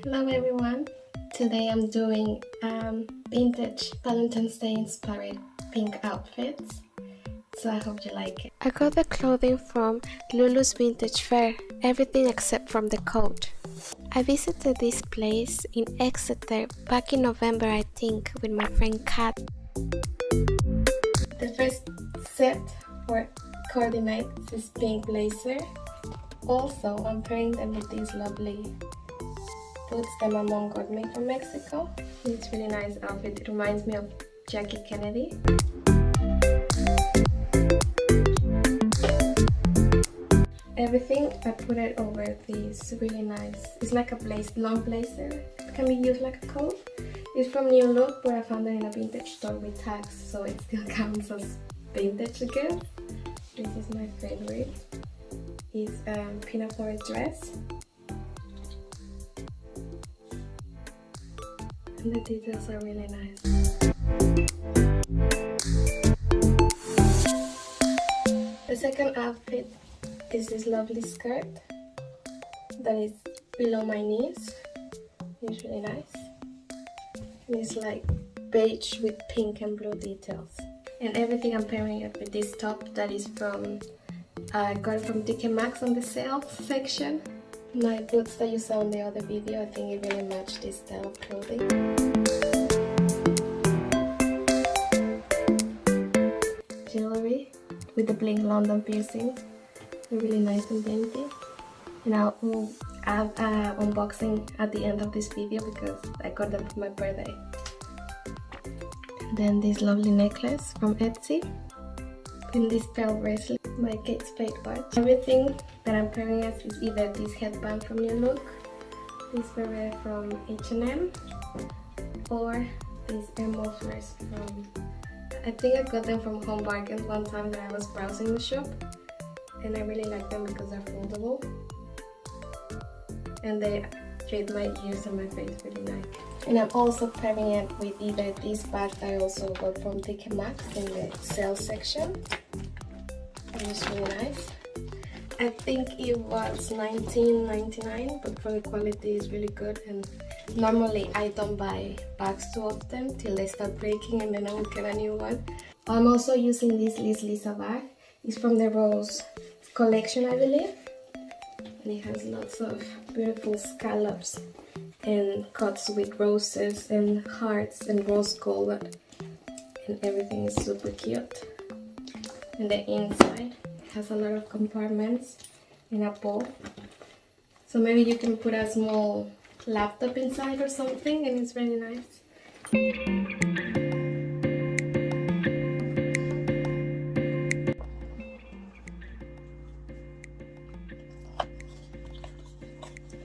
Hello everyone, today I'm doing vintage Valentine's Day inspired pink outfits, so I hope you like it. I got the clothing from Lulu's Vintage Fair, everything except from the coat. I visited this place in Exeter back in November I think with my friend Kat. The first set for coordinates this pink blazer. Also, I'm pairing them with these lovely boots that my mom got me from Mexico. It's really nice outfit. It reminds me of Jackie Kennedy. Everything I put it over these really nice. It's like a long blazer. It can be used like a coat. It's from New Look, but I found it in a vintage store with tags, so it still counts as vintage again. This is my favorite. It's a pinafore dress. And the details are really nice. The second outfit is this lovely skirt that is below my knees. It's really nice. And it's like beige with pink and blue details. And everything I'm pairing it with this top that is from, I got it from TK Maxx on the sale section. My boots that you saw in the other video, I think it really matched this style of clothing. Jewellery with the Bling London piercing. They're really nice and dainty. And I'll have unboxing at the end of this video because I got them for my birthday. And then this lovely necklace from Etsy. And this pearl bracelet, my Kate Spade watch. Everything that I'm pairing as is either this headband from New Look, this beret from H&M, or these ear mufflers from, I think I got them from Home Bargains one time that I was browsing the shop, and I really like them because they're foldable and they treat my ears and my face really nice. And I'm also pairing it with either this bag that I also got from TK Maxx in the sale section. It's really nice. I think it was $19.99, but for the quality is really good. And normally I don't buy bags too often till they start breaking and then I will get a new one. I'm also using this Liz Lisa bag. It's from the Rose collection, I believe. And it has lots of beautiful scallops and cuts with roses and hearts and rose gold. And everything is super cute. And the inside has a lot of compartments in a bowl, so maybe you can put a small laptop inside or something, and it's really nice.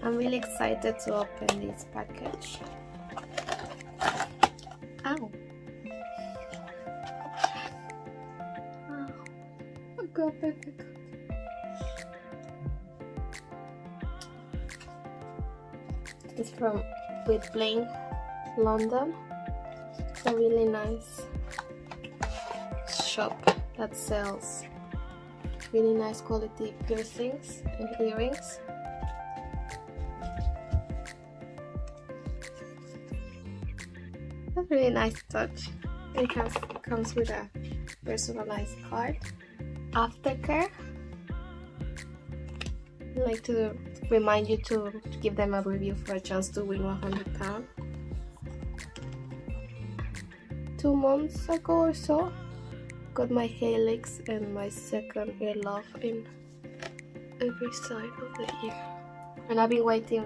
I'm really excited to open this package. Ow! It's from with Bling, London. It's a really nice shop that sells really nice quality piercings and earrings. That's a really nice touch. It comes with a personalized card. Aftercare, I'd like to remind you to give them a review for a chance to win £100. 2 months ago or so, got my helix and my second ear lobe in every side of the ear, and I've been waiting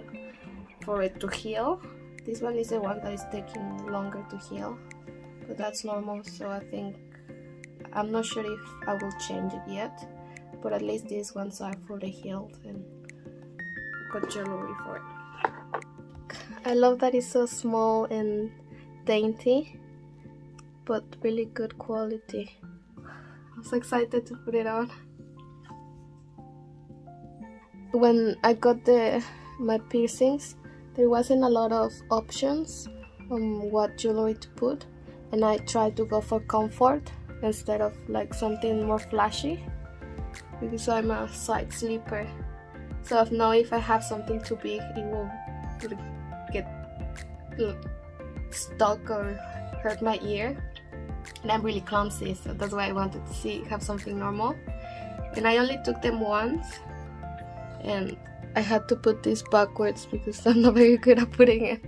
for it to heal. This one is the one that is taking longer to heal, but that's normal, so I think I'm not sure if I will change it yet, but at least these ones are fully healed and got jewelry for it. I love that it's so small and dainty, but really good quality. I'm so excited to put it on. When I got my piercings, there wasn't a lot of options on what jewelry to put, and I tried to go for comfort instead of like something more flashy, because I'm a side sleeper. So I know if I have something too big, it will stuck or hurt my ear, and I'm really clumsy, so that's why I wanted to have something normal. And I only took them once, and I had to put this backwards because I'm not very good at putting it.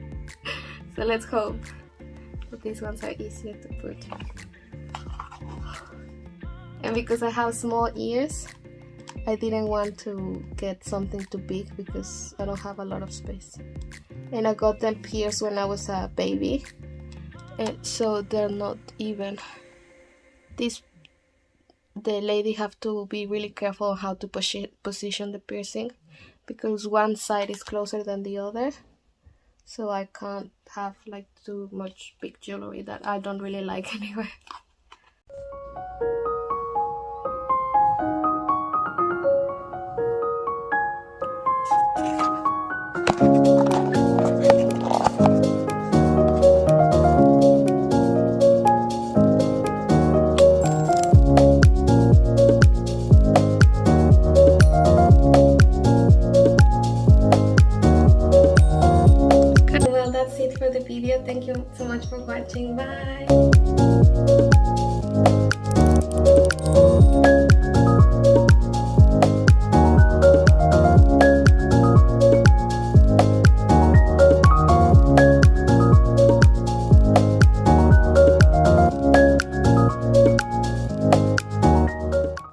So let's hope that these ones are easier to put. And because I have small ears, I didn't want to get something too big because I don't have a lot of space. And I got them pierced when I was a baby, and so they're not even. The lady have to be really careful on how to position the piercing because one side is closer than the other. So I can't have like too much big jewelry that I don't really like anyway. Well, that's it for the video. Thank you so much for watching. Bye.